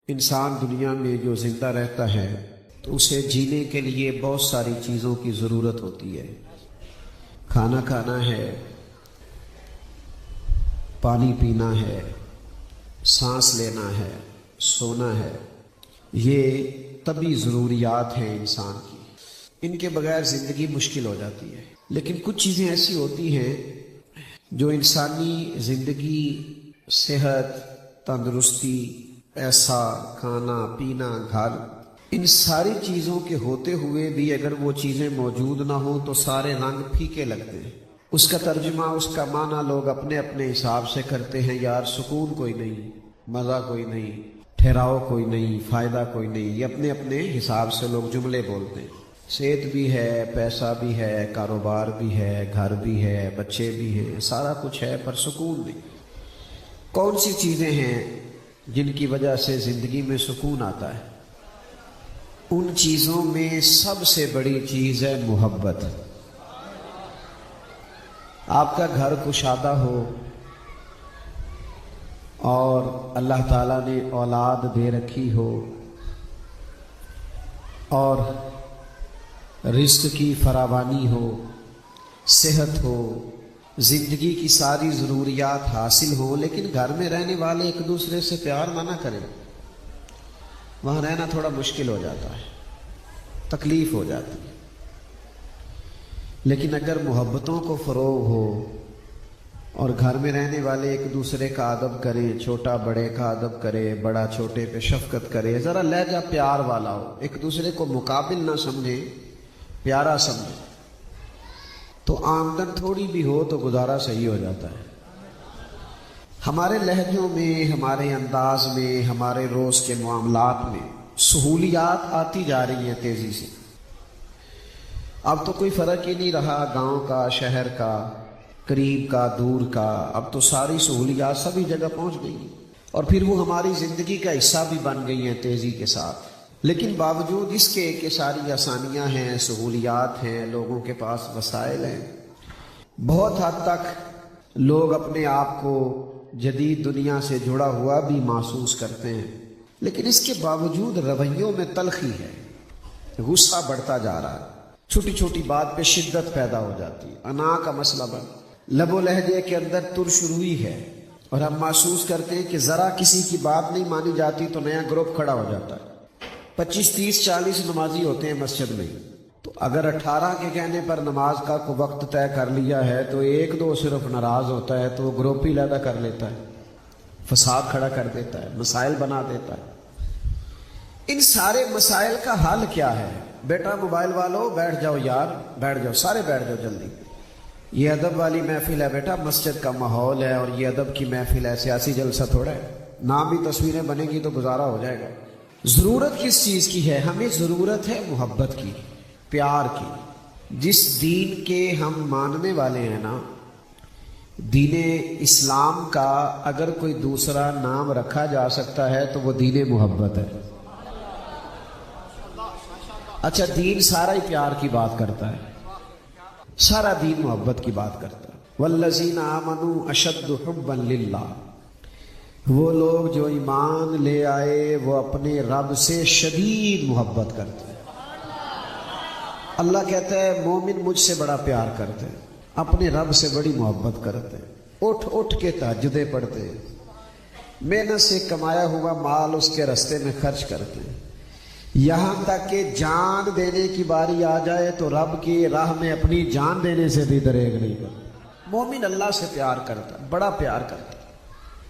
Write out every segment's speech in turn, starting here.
انسان دنیا میں جو زندہ رہتا ہے تو اسے جینے کے لیے بہت ساری چیزوں کی ضرورت ہوتی ہے۔ کھانا کھانا ہے، پانی پینا ہے، سانس لینا ہے، سونا ہے، یہ طبی ضروریات ہیں انسان کی۔ ان کے بغیر زندگی مشکل ہو جاتی ہے۔ لیکن کچھ چیزیں ایسی ہوتی ہیں جو انسانی زندگی، صحت، تندرستی، پیسہ، کھانا پینا، گھر، ان ساری چیزوں کے ہوتے ہوئے بھی اگر وہ چیزیں موجود نہ ہوں تو سارے رنگ پھیکے لگتے ہیں۔ اس کا ترجمہ، اس کا معنی لوگ اپنے اپنے حساب سے کرتے ہیں۔ یار سکون کوئی نہیں، مزہ کوئی نہیں، ٹھہراؤ کوئی نہیں، فائدہ کوئی نہیں، یہ اپنے اپنے حساب سے لوگ جملے بولتے ہیں۔ صحت بھی ہے، پیسہ بھی ہے، کاروبار بھی ہے، گھر بھی ہے، بچے بھی ہیں، سارا کچھ ہے، پر سکون نہیں۔ کون سی چیزیں ہیں جن کی وجہ سے زندگی میں سکون آتا ہے؟ ان چیزوں میں سب سے بڑی چیز ہے محبت۔ آپ کا گھر کشادہ ہو اور اللہ تعالیٰ نے اولاد دے رکھی ہو اور رزق کی فراوانی ہو، صحت ہو، زندگی کی ساری ضروریات حاصل ہو، لیکن گھر میں رہنے والے ایک دوسرے سے پیار نہ کریں، وہاں رہنا تھوڑا مشکل ہو جاتا ہے، تکلیف ہو جاتی ہے۔ لیکن اگر محبتوں کو فروغ ہو اور گھر میں رہنے والے ایک دوسرے کا ادب کریں، چھوٹا بڑے کا ادب کرے، بڑا چھوٹے پہ شفقت کرے، ذرا لہجہ پیار والا ہو، ایک دوسرے کو مقابل نہ سمجھے، پیارا سمجھے، تو آمدن تھوڑی بھی ہو تو گزارا صحیح ہو جاتا ہے۔ ہمارے لہجوں میں، ہمارے انداز میں، ہمارے روز کے معاملات میں سہولیات آتی جا رہی ہیں تیزی سے۔ اب تو کوئی فرق ہی نہیں رہا گاؤں کا، شہر کا، قریب کا، دور کا، اب تو ساری سہولیات سبھی جگہ پہنچ گئی ہیں اور پھر وہ ہماری زندگی کا حصہ بھی بن گئی ہیں تیزی کے ساتھ۔ لیکن باوجود اس کے کہ ساری آسانیاں ہیں، سہولیات ہیں، لوگوں کے پاس وسائل ہیں، بہت حد تک لوگ اپنے آپ کو جدید دنیا سے جڑا ہوا بھی محسوس کرتے ہیں۔ لیکن اس کے باوجود رویوں میں تلخی ہے، غصہ بڑھتا جا رہا ہے، چھوٹی چھوٹی بات پہ شدت پیدا ہو جاتی ہے، انا کا مسئلہ بن، لب و لہجے کے اندر ترش روئی ہے، اور ہم محسوس کرتے ہیں کہ ذرا کسی کی بات نہیں مانی جاتی تو نیا گروپ کھڑا ہو جاتا ہے۔ 25 30 40 نمازی ہوتے ہیں مسجد میں، تو اگر 18 کے کہنے پر نماز کا کوئی وقت طے کر لیا ہے تو 1 2 صرف ناراض ہوتا ہے تو وہ گروپ ہی علیحدہ کر لیتا ہے، فساد کھڑا کر دیتا ہے، مسائل بنا دیتا ہے۔ ان سارے مسائل کا حل کیا ہے؟ بیٹا موبائل والو بیٹھ جاؤ، یار بیٹھ جاؤ، سارے بیٹھ جاؤ جلدی، یہ ادب والی محفل ہے بیٹا، مسجد کا ماحول ہے اور یہ ادب کی محفل ہے، سیاسی جلسہ تھوڑا ہے، نام بھی تصویریں بنے گی تو گزارا ہو جائے گا۔ ضرورت کس چیز کی ہے؟ ہمیں ضرورت ہے محبت کی، پیار کی۔ جس دین کے ہم ماننے والے ہیں نا، دین اسلام کا اگر کوئی دوسرا نام رکھا جا سکتا ہے تو وہ دین محبت ہے۔ اچھا، دین سارا ہی پیار کی بات کرتا ہے، سارا دین محبت کی بات کرتا ہے۔ والذین آمنوا اشد حبا للہ، وہ لوگ جو ایمان لے آئے وہ اپنے رب سے شدید محبت کرتے ہیں۔ اللہ کہتا ہے مومن مجھ سے بڑا پیار کرتے ہیں، اپنے رب سے بڑی محبت کرتے ہیں، اٹھ اٹھ کے تہجدیں پڑھتے ہیں، محنت سے کمایا ہوا مال اس کے راستے میں خرچ کرتے ہیں، یہاں تک کہ جان دینے کی باری آ جائے تو رب کی راہ میں اپنی جان دینے سے بھی دریغ نہیں کرتا۔ مومن اللہ سے پیار کرتا ہے، بڑا پیار کرتا ہے،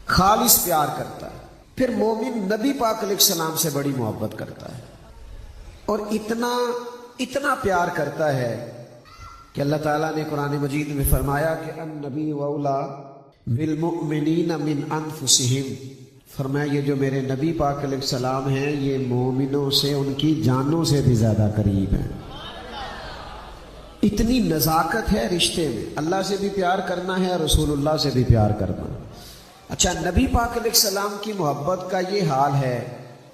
خالص پیار کرتا ہے۔ پھر مومن نبی پاک علیہ السلام سے بڑی محبت کرتا ہے، اور اتنا پیار کرتا ہے کہ اللہ تعالیٰ نے قرآن مجید میں فرمایا کہ النبی اولیٰ بالمؤمنین من انفسہم، فرمایا یہ جو میرے نبی پاک علیہ السلام ہیں یہ مومنوں سے ان کی جانوں سے بھی زیادہ قریب ہیں۔ اتنی نزاکت ہے رشتے میں، اللہ سے بھی پیار کرنا ہے، رسول اللہ سے بھی پیار کرنا ہے۔ اچھا، نبی پاک علیہ السلام کی محبت کا یہ حال ہے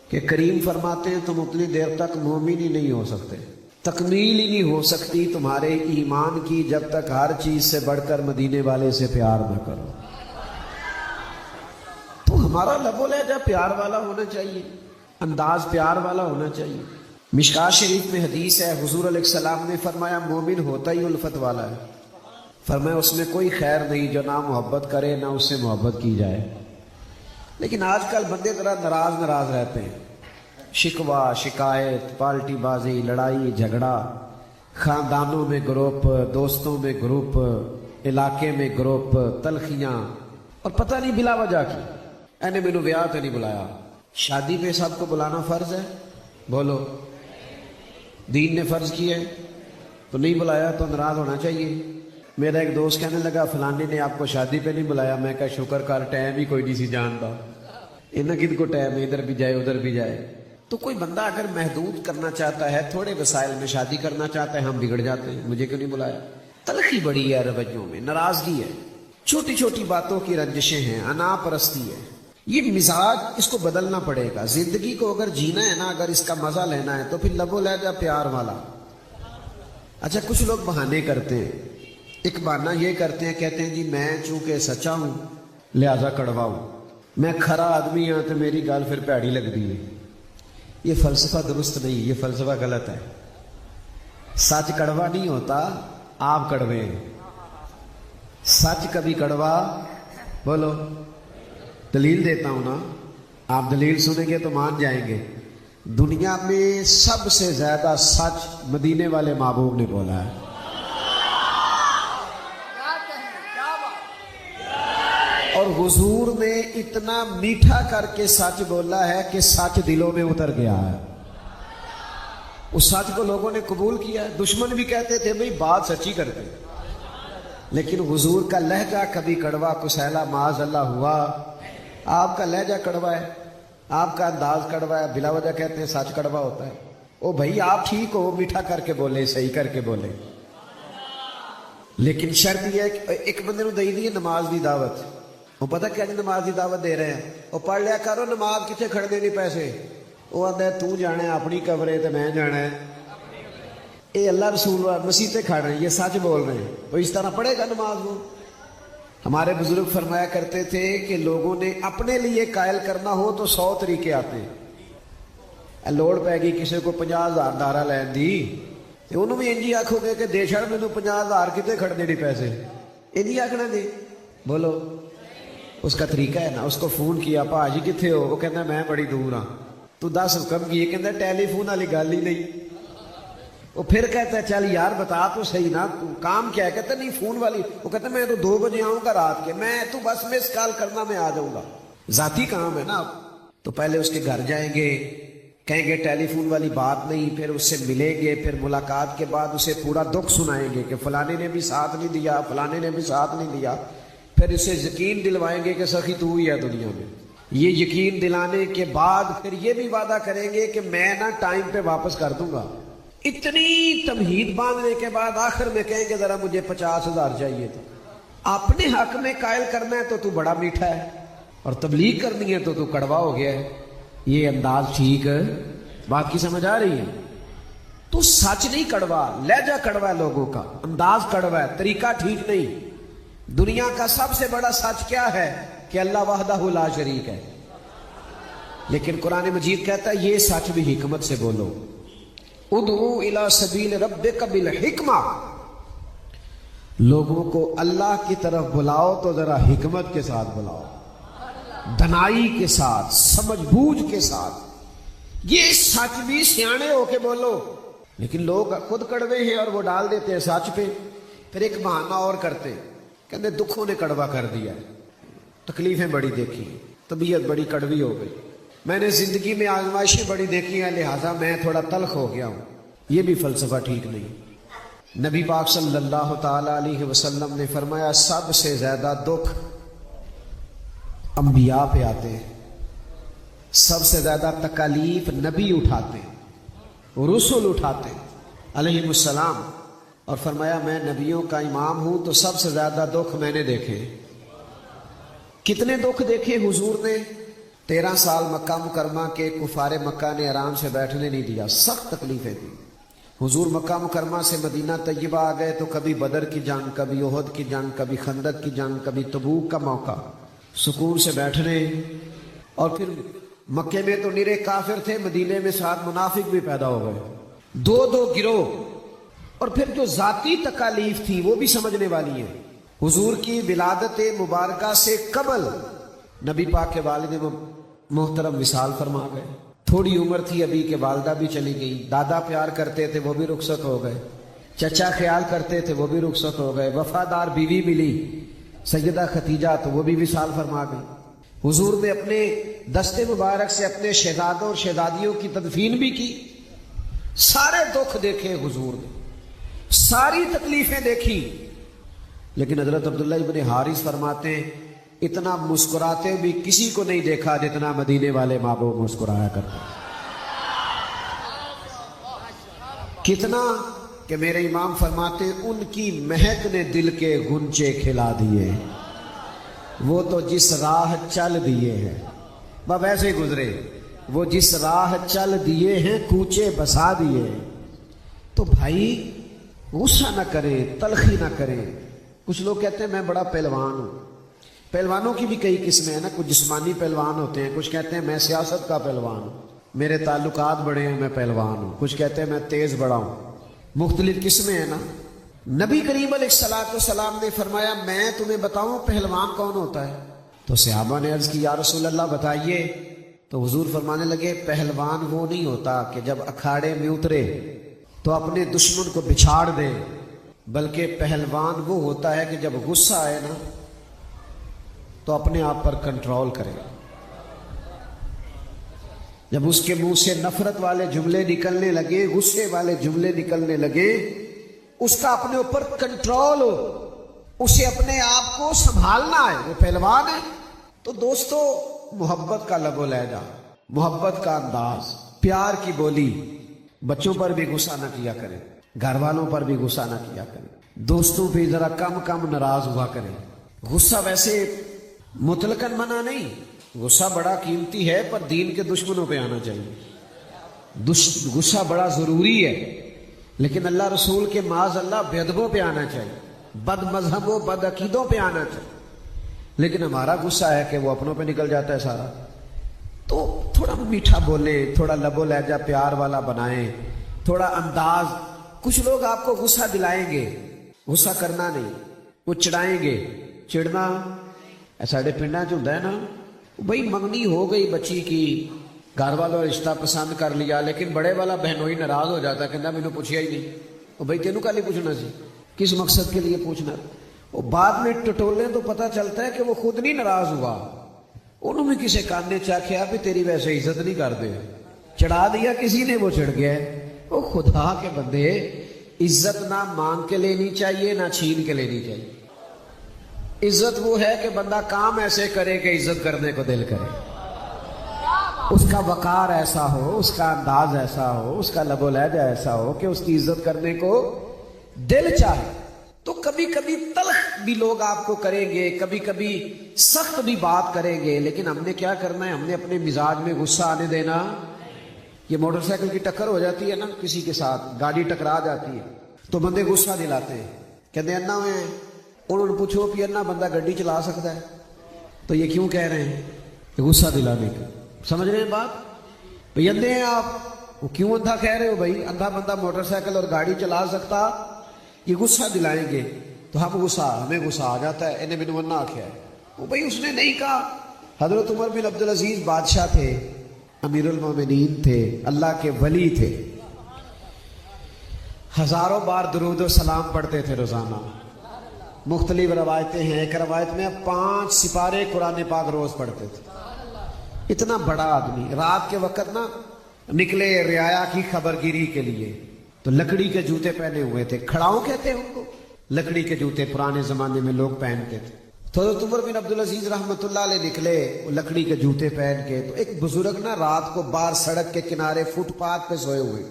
کہ کریم فرماتے ہیں تم اتنی دیر تک مومن ہی نہیں ہو سکتے، تکمیل ہی نہیں ہو سکتی تمہارے ایمان کی جب تک ہر چیز سے بڑھ کر مدینے والے سے پیار نہ کرو۔ تو ہمارا لب و لہجہ پیار والا ہونا چاہیے۔ انداز پیار والا ہونا چاہیے. مشکات شریف میں حدیث ہے، حضور علیہ السلام نے فرمایا مومن ہوتا ہی الفت والا ہے. فرمایا اس میں کوئی خیر نہیں جو نہ محبت کرے نہ اس سے محبت کی جائے. لیکن آج کل بندے ذرا ناراض رہتے ہیں. شکوہ شکایت، پالٹی بازی، لڑائی جھگڑا، خاندانوں میں گروپ، دوستوں میں گروپ، علاقے میں گروپ، تلخیاں، اور پتہ نہیں بلا وجہ کی. اینے مینو ویاہ تے نہیں بلایا. شادی پہ سب کو بلانا فرض ہے؟ بولو. دین نے فرض کیا ہے تو نہیں بلایا تو ناراض ہونا چاہیے. میرا ایک دوست کہنے لگا فلانے نے آپ کو شادی پہ نہیں بلایا. میں کہا شکر کر، ٹائم ہی کوئی نہیں سی جانتا. انہیں کد کو ٹائم ہے، ادھر بھی جائے ادھر بھی جائے. تو کوئی بندہ اگر محدود کرنا چاہتا ہے، تھوڑے وسائل میں شادی کرنا چاہتا ہے، ہم بگڑ جاتے ہیں. مجھے کیوں نہیں بلایا؟ تلخی بڑی ہے رویوں میں، ناراضگی ہے، چھوٹی چھوٹی باتوں کی رنجشیں ہیں، انا پرستی ہے. یہ مزاج اس کو بدلنا پڑے گا. زندگی کو اگر جینا ہے نا، اگر اس کا مزہ لینا ہے تو پھر لبو لہجہ پیار والا. اچھا کچھ لوگ بہانے کرتے ہیں. ایک بہانہ یہ کرتے ہیں، کہتے ہیں جی میں چونکہ سچا ہوں لہذا کڑوا ہوں، میں کھرا آدمی ہوں تو میری گال پھر پیڑی لگتی ہے. یہ فلسفہ درست نہیں، یہ فلسفہ غلط ہے. سچ کڑوا نہیں ہوتا، آپ کڑوے ہیں. سچ کبھی کڑوا، بولو. دلیل دیتا ہوں نا، آپ دلیل سنیں گے تو مان جائیں گے. دنیا میں سب سے زیادہ سچ مدینے والے محبوب نے بولا ہے. اور حضور نے اتنا میٹھا کر کے سچ بولا ہے کہ سچ دلوں میں اتر گیا ہے. اس سچ کو لوگوں نے قبول کیا ہے. دشمن بھی کہتے تھے بھئی بات سچی کرتے، لیکن حضور کا لہجہ کبھی کڑوا کسیلا معاذ اللہ ہوا. آپ کا لہجہ کڑوا ہے، آپ کا انداز کڑوا ہے، بلا وجہ کہتے ہیں سچ کڑوا ہوتا ہے. او بھائی آپ ٹھیک ہو، میٹھا کر کے بولے، صحیح کر کے بولے. لیکن شرط یہ ہے کہ ایک بندے نے دے دی نماز دی دعوت. وہ پتہ کیا جی نماز دی دعوت دے رہے ہیں، وہ پڑھ لیا کرو نماز کتنے کھڑنے نہیں پیسے. وہ آتا ہے تو جانا ہے اپنی قبرے تو میں جانا ہے. اے اللہ رسول مسیح تے کھڑ رہے ہیں، یہ سچ بول رہے ہیں. وہ اس طرح پڑھے گا نماز. وہ ہمارے بزرگ فرمایا کرتے تھے کہ لوگوں نے اپنے لیے قائل کرنا ہو تو 100 طریقے آتے ہیں. لوڑ پہ گئی کسی کو 50,000 دارہ لین دی تو انہوں بھی انجی آکھو گے کہ دے چھڑ میں 50,000 کتے کھڑنے نہیں پیسے. انجی آکھنا دے، بولو. اس کا طریقہ ہے نا. اس کو فون کیا، پاجی کتنے ہو؟ وہ کہتا ہے میں بڑی دور ہاں. تو 10 حکم کیے، کہتا ہے ٹیلی فون والی گل ہی نہیں. وہ پھر کہتا ہے چل یار بتا تو صحیح نا کام کیا ہے؟ کہتا ہے نہیں فون والی. وہ کہتا ہے میں تو 2 بجے آؤں گا رات کے، میں تو بس مس کال کرنا میں آ جاؤں گا. ذاتی کام ہے نا. تو پہلے اس کے گھر جائیں گے، کہیں گے ٹیلی فون والی بات نہیں، پھر اس سے ملیں گے، پھر ملاقات کے بعد اسے پورا دکھ سنائیں گے کہ فلانے نے بھی ساتھ نہیں دیا، فلانے نے بھی ساتھ نہیں دیا. پھر اسے یقین دلوائیں گے کہ سخی تو ہی ہے دنیا میں. یہ یقین دلانے کے بعد پھر یہ بھی وعدہ کریں گے کہ میں نا ٹائم پہ واپس کر دوں گا. اتنی تمہید باندھنے کے بعد آخر میں کہیں گے ذرا مجھے 50,000 چاہیے تھا. اپنے حق میں قائل کرنا ہے تو بڑا میٹھا ہے، اور تبلیغ کرنی ہے تو کڑوا ہو گیا ہے. یہ انداز ٹھیک ہے؟ بات کی سمجھ آ رہی ہے؟ تو سچ نہیں کڑوا، لہجہ کڑوا ہے لوگوں کا، انداز کڑوا ہے، طریقہ ٹھیک نہیں. دنیا کا سب سے بڑا سچ کیا ہے؟ کہ اللہ وحدہ لا شریک ہے. لیکن قرآن مجید کہتا ہے یہ سچ بھی حکمت سے بولو. ادعو الی سبیل ربک بالحکمہ، لوگوں کو اللہ کی طرف بلاؤ تو ذرا حکمت کے ساتھ بلاؤ، دنائی کے ساتھ، سمجھ بوجھ کے ساتھ. یہ سچ بھی سیانے ہو کے بولو. لیکن لوگ خود کڑوے ہیں اور وہ ڈال دیتے ہیں سچ پہ. پھر ایک بہانہ اور کرتے، کہتے دکھوں نے کڑوا کر دیا، تکلیفیں بڑی دیکھی، طبیعت بڑی کڑوی ہو گئی، میں نے زندگی میں آزمائشیں بڑی دیکھی ہیں لہٰذا میں تھوڑا تلخ ہو گیا ہوں. یہ بھی فلسفہ ٹھیک نہیں. نبی پاک صلی اللہ تعالی علیہ وسلم نے فرمایا سب سے زیادہ دکھ انبیاء پہ آتے ہیں، سب سے زیادہ تکالیف نبی اٹھاتے ہیں، رسول اٹھاتے ہیں علیہ السلام. اور فرمایا میں نبیوں کا امام ہوں تو سب سے زیادہ دکھ میں نے دیکھے. کتنے دکھ دیکھے حضور نے؟ 13 سال مکہ مکرمہ کے کفار مکہ نے آرام سے بیٹھنے نہیں دیا، سخت تکلیفیں دی. حضور مکہ مکرمہ سے مدینہ طیبہ آ گئے تو کبھی بدر کی جنگ، کبھی احد کی جنگ، کبھی خندق کی جنگ، کبھی تبوک کا موقع، سکون سے بیٹھنے. اور پھر مکے میں تو نیرے کافر تھے، مدینے میں 7 منافق بھی پیدا ہو گئے، دو گروہ۔ اور پھر جو ذاتی تکالیف تھی وہ بھی سمجھنے والی ہیں۔ حضور کی ولادت مبارکہ سے قبل نبی پاک کے والد محترم وصال فرما گئے، تھوڑی عمر تھی ابھی کہ والدہ بھی چلی گئی، دادا پیار کرتے تھے وہ بھی رخصت ہو گئے، چچا خیال کرتے تھے وہ بھی رخصت ہو گئے، وفادار بیوی ملی سیدہ ختیجہ تو وہ بھی وصال فرما گئی۔ حضور نے اپنے دستے مبارک سے اپنے شہزادوں اور شہزادیوں کی تدفین بھی کی۔ سارے دکھ دیکھے حضور نے، ساری تکلیفیں دیکھی، لیکن حضرت عبداللہ ابن حارث فرماتے ہیں اتنا مسکراتے بھی کسی کو نہیں دیکھا جتنا مدینے والے محبوب مسکرایا کرتے۔ کتنا کہ میرے امام فرماتے ہیں ان کی مہک نے دل کے غنچے کھلا دیے، وہ تو جس راہ چل دیے ہیں، بس ایسے ہی گزرے، وہ جس راہ چل دیے ہیں کوچے بسا دیے۔ تو بھائی غصہ نہ کریں، تلخی نہ کریں۔ کچھ لوگ کہتے ہیں میں بڑا پہلوان ہوں، پہلوانوں کی بھی کئی قسمیں ہیں نا، کچھ جسمانی پہلوان ہوتے ہیں، کچھ کہتے ہیں میں سیاست کا پہلوان ہوں، میرے تعلقات بڑے ہیں میں پہلوان ہوں، کچھ کہتے ہیں میں تیز بڑا ہوں، مختلف قسمیں ہیں نا۔ نبی کریم علیہ الصلوۃ والسلام نے فرمایا میں تمہیں بتاؤں پہلوان کون ہوتا ہے؟ تو صحابہ نے عرض کی یا رسول اللہ بتائیے۔ تو حضور فرمانے لگے پہلوان وہ نہیں ہوتا کہ جب اکھاڑے میں اترے تو اپنے دشمن کو بچھاڑ دے، بلکہ پہلوان وہ ہوتا ہے کہ جب غصہ آئے نا تو اپنے آپ پر کنٹرول کرے، جب اس کے منہ سے نفرت والے جملے نکلنے لگے، غصے والے جملے نکلنے لگے، اس کا اپنے اوپر کنٹرول ہو، اسے اپنے آپ کو سنبھالنا ہے، وہ پہلوان ہے۔ تو دوستو محبت کا لب و لہجہ، محبت کا انداز، پیار کی بولی، بچوں پر بھی غصہ نہ کیا کریں، گھر والوں پر بھی غصہ نہ کیا کریں، دوستوں پہ ذرا کم ناراض ہوا کریں۔ غصہ ویسے مطلقاً منع نہیں، غصہ بڑا قیمتی ہے پر دین کے دشمنوں پہ آنا چاہیے۔ غصہ بڑا ضروری ہے لیکن اللہ رسول کے معاذ اللہ بے ادبوں پہ آنا چاہیے، بد مذہبوں بد عقیدوں پہ آنا چاہیے۔ لیکن ہمارا غصہ ہے کہ وہ اپنوں پہ نکل جاتا ہے سارا۔ تو تھوڑا میٹھا بولیں، تھوڑا لب و لہجہ پیار والا بنائیں، تھوڑا انداز۔ کچھ لوگ آپ کو غصہ دلائیں گے، غصہ کرنا نہیں، وہ چڑھائیں گے۔ چڑھنا ساڑھے پنڈا چ ہوتا ہے نا، بھائی منگنی ہو گئی بچی کی، گھر والوں رشتہ پسند کر لیا، لیکن بڑے والا بہنوئی ناراض ہو جاتا ہے، کہنا مینوں پوچھیا ہی نہیں۔ وہ بھائی تینوں کل ہی پوچھنا سی، کس مقصد کے لیے پوچھنا؟ وہ بعد میں ٹٹولیں تو پتہ چلتا ہے کہ وہ خود نہیں ناراض ہوا، انہوں نے کسی کان نے چاکھیا بھی تیری ویسے عزت نہیں کرتے، چڑھا دیا کسی نے، وہ چڑھ گیا۔ وہ خدا کے بندے، عزت نہ مانگ کے لینی چاہیے نہ چھین کے لینی چاہیے۔ عزت وہ ہے کہ بندہ کام ایسے کرے کہ عزت کرنے کو دل کرے، اس کا وقار ایسا ہو، اس کا انداز ایسا ہو، اس کا لب و لہجہ ایسا ہو کہ اس کی عزت کرنے کو دل چاہے۔ تو کبھی کبھی تلخ بھی لوگ آپ کو کریں گے، کبھی کبھی سخت بھی بات کریں گے، لیکن ہم نے کیا کرنا ہے؟ ہم نے اپنے مزاج میں غصہ آنے دینا۔ یہ موٹر سائیکل کی ٹکر ہو جاتی ہے نا کسی کے ساتھ، گاڑی ٹکرا جاتی ہے تو بندے غصہ دلاتے ہیں، کہتے ہیں انا ہوئے ہیں، انہوں نے پوچھو کہ انا بندہ گاڑی چلا سکتا ہے، تو یہ کیوں کہہ رہے ہیں؟ کہ غصہ دلانے کا۔ سمجھ رہے ہیں بات؟ بھئی اندھے ہیں آپ، وہ کیوں اندھا کہہ رہے ہو؟ بھائی اندھا بندہ موٹر سائیکل اور گاڑی چلا سکتا، یہ غصہ دلائیں گے تو ہمیں غصہ آ جاتا ہے، انہیں مینوں انا آکھیا ہے۔ وہ بھائی اس نے نہیں کہا۔ حضرت عمر بن عبدالعزیز بادشاہ تھے، امیر المومنین تھے، اللہ کے ولی تھے، ہزاروں بار درود و سلام پڑھتے تھے روزانہ۔ مختلف روایتیں ہیں، ایک روایت میں 5 سپارے قرآن پاک روز پڑھتے تھے۔ اتنا بڑا آدمی رات کے وقت نا نکلے رعایا کی خبر گیری کے لیے، تو لکڑی کے جوتے پہنے ہوئے تھے، کھڑاؤں کہتے ہیں ان کو، لکڑی کے جوتے پرانے زمانے میں لوگ پہنتے تھے۔ تو حضرت عمر بن عبدالعزیز رحمۃ اللہ علیہ نکلے وہ لکڑی کے جوتے پہن کے، تو ایک بزرگ نا رات کو باہر سڑک کے کنارے فٹ پاتھ پہ سوئے ہوئے،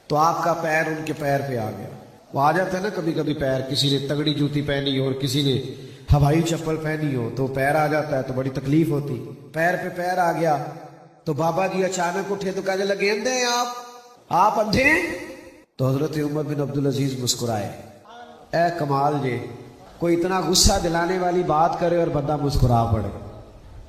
تو آپ کا پیر ان کے پیر پہ آ گیا۔ وہ آ جاتا ہے نا کبھی کبھی پیر، کسی نے تگڑی جوتی پہنی ہو اور کسی نے ہوائی چپل پہنی ہو تو پیر آ جاتا ہے تو بڑی تکلیف ہوتی۔ پیر پہ پیر آ گیا تو بابا جی اچانک اٹھے تو کہنے لگے اندھے ہیں آپ اندھے ہیں؟ تو حضرت عمر بن عبدالعزیز مسکرائے، اے کمال جی، کوئی اتنا غصہ دلانے والی بات کرے اور بندہ مسکرا پڑے۔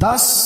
10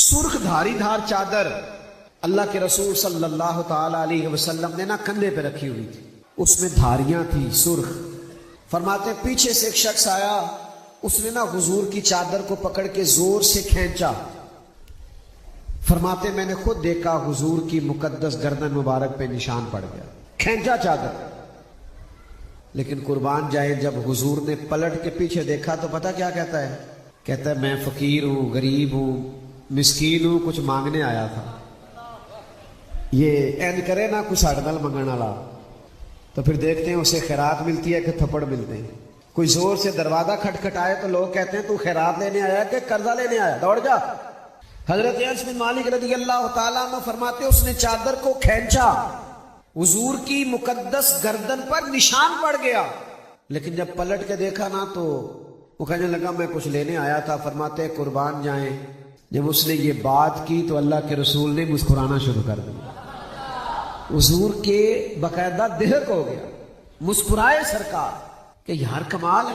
سرخ دھاری دھار چادر اللہ کے رسول صلی اللہ تعالی علیہ وسلم نے نا کندھے پہ رکھی ہوئی تھی، اس میں دھاریاں تھی سرخ. فرماتے پیچھے سے ایک شخص آیا، اس نے نا حضور کی چادر کو پکڑ کے زور سے کھینچا. فرماتے میں نے خود دیکھا حضور کی مقدس گردن مبارک پہ نشان پڑ گیا، کھینچا چادر. لیکن قربان جائے جب حضور نے پلٹ کے پیچھے دیکھا تو پتہ کیا کہتا ہے؟ کہتا ہے میں فقیر ہوں، غریب ہوں، مسکین ہوں، کچھ مانگنے آیا تھا. یہ این کرے نا کچھ اڑنل منگن والا تو پھر دیکھتے ہیں اسے خیرات ملتی ہے کہ تھپڑ ملتے ہیں. کوئی زور سے دروازہ کھٹکھٹائے تو لوگ کہتے ہیں تو خیرات لینے آیا کہ قرضہ لینے آیا، دوڑ جا. حضرت انس بن مالک رضی اللہ تعالیٰ عنہ فرماتے اس نے چادر کو کھینچا، حضور کی مقدس گردن پر نشان پڑ گیا. لیکن جب پلٹ کے دیکھا نا تو وہ کہنے لگا میں کچھ لینے آیا تھا. فرماتے قربان جائیں جب اس نے یہ بات کی تو اللہ کے رسول نے مسکرانا شروع کر دیا. حضور کے باقاعدہ دہک ہو گیا، مسکرائے سرکار کہ یار کمال ہے.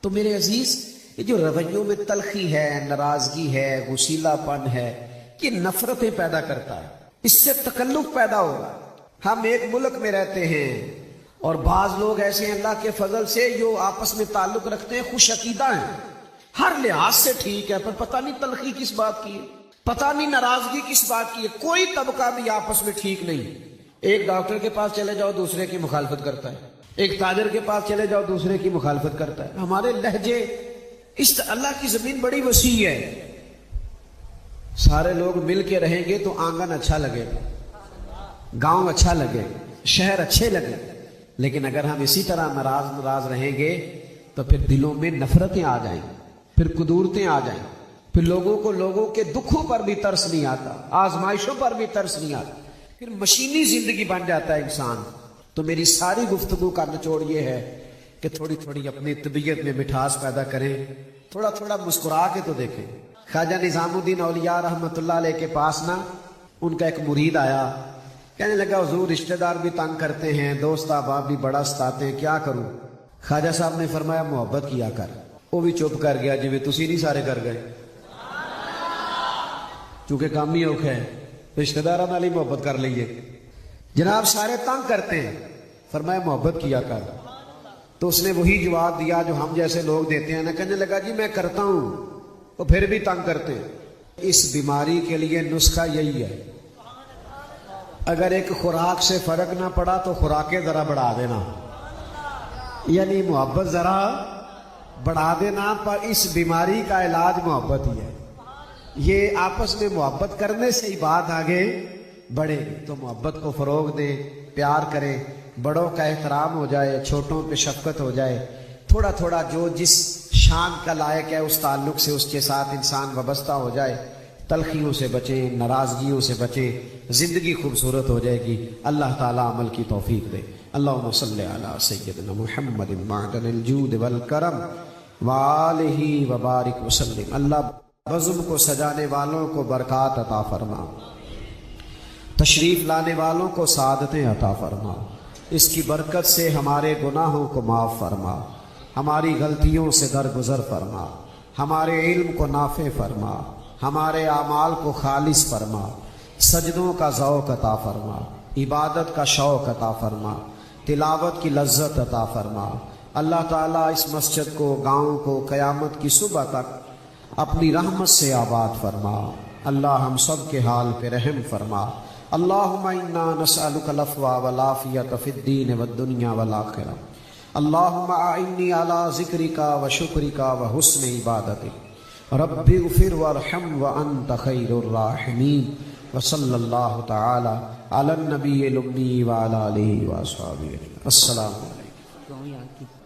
تو میرے عزیز یہ جو رویوں میں تلخی ہے، ناراضگی ہے، غسیلہ پن ہے، یہ نفرتیں پیدا کرتا ہے، اس سے تکلف پیدا ہوگا. ہم ایک ملک میں رہتے ہیں اور بعض لوگ ایسے ہیں اللہ کے فضل سے جو آپس میں تعلق رکھتے ہیں، خوش عقیدہ ہیں، ہر لحاظ سے ٹھیک ہے، پر پتہ نہیں تلخی کس بات کی ہے، پتہ نہیں ناراضگی کس بات کی ہے. کوئی طبقہ بھی آپس میں ٹھیک نہیں. ایک ڈاکٹر کے پاس چلے جاؤ دوسرے کی مخالفت کرتا ہے، ایک تاجر کے پاس چلے جاؤ دوسرے کی مخالفت کرتا ہے. ہمارے لہجے اس اللہ کی زمین بڑی وسیع ہے. سارے لوگ مل کے رہیں گے تو آنگن اچھا لگے گا، گاؤں اچھا لگے گا، شہر اچھے لگے. لیکن اگر ہم اسی طرح ناراض رہیں گے تو پھر دلوں میں نفرتیں آ جائیں، پھر قدورتیں آ جائیں، پھر لوگوں کے دکھوں پر بھی ترس نہیں آتا، آزمائشوں پر بھی ترس نہیں آتا، پھر مشینی زندگی بن جاتا ہے انسان. تو میری ساری گفتگو کا نچوڑ یہ ہے کہ تھوڑی تھوڑی اپنی طبیعت میں مٹھاس پیدا کریں، تھوڑا تھوڑا مسکرا کے تو دیکھیں. خواجہ نظام الدین اولیاء رحمۃ اللہ علیہ کے پاس نا ان کا ایک مرید آیا، کہنے لگا حضور رشتہ دار بھی تنگ کرتے ہیں، دوست احباب بھی بڑا ستاتے ہیں، کیا کروں؟ خواجہ صاحب نے فرمایا محبت کیا کر. وہ بھی چپ کر گیا جی تسی نہیں سارے کر گئے، چونکہ کام ہی اوکھا ہے، رشتہ داروں والی محبت کر لیے. جناب سارے تنگ کرتے ہیں، فرمایا محبت کیا کر. تو اس نے وہی جواب دیا جو ہم جیسے لوگ دیتے ہیں نا. کہنے لگا جی میں کرتا ہوں تو پھر بھی تنگ کرتے ہیں. اس بیماری کے لیے نسخہ یہی ہے، اگر ایک خوراک سے فرق نہ پڑا تو خوراکیں ذرا بڑھا دینا، یعنی محبت ذرا بڑھا دینا. پر اس بیماری کا علاج محبت ہی ہے. یہ آپس میں محبت کرنے سے ہی بات آگے بڑھے گی. تو محبت کو فروغ دیں، پیار کریں، بڑوں کا احترام ہو جائے، چھوٹوں پہ شفقت ہو جائے. تھوڑا تھوڑا جو جس شان کا لائق ہے اس تعلق سے اس کے ساتھ انسان وابستہ ہو جائے. تلخیوں سے بچیں، ناراضگیوں سے بچیں، زندگی خوبصورت ہو جائے گی. اللہ تعالیٰ عمل کی توفیق دے. اللہم صلی علی سیدنا محمد معدن الجود والکرم وآلہ وبارک وسلم. اللہ بزم کو سجانے والوں کو برکات عطا فرما، تشریف لانے والوں کو سعادتیں عطا فرما. اس کی برکت سے ہمارے گناہوں کو معاف فرما، ہماری غلطیوں سے درگزر فرما، ہمارے علم کو نافع فرما، ہمارے اعمال کو خالص فرما، سجدوں کا ذوق عطا فرما، عبادت کا شوق عطا فرما، تلاوت کی لذت عطا فرما. اللہ تعالیٰ اس مسجد کو، گاؤں کو قیامت کی صبح تک اپنی رحمت سے آباد فرما. اللہ ہم سب کے حال پہ رحم فرما. اللہم انا نسألک العفو والعافیۃ فی الدین والدنیا والآخرہ. اللہم اعنی علی ذکرک وشکرک وحسن عبادتک. رب اغفر وارحم وانت خیر الراحمین. وصلی اللہ تعالی علی النبی الامی وعلی آلہ واصحابہ. السلام علیکم.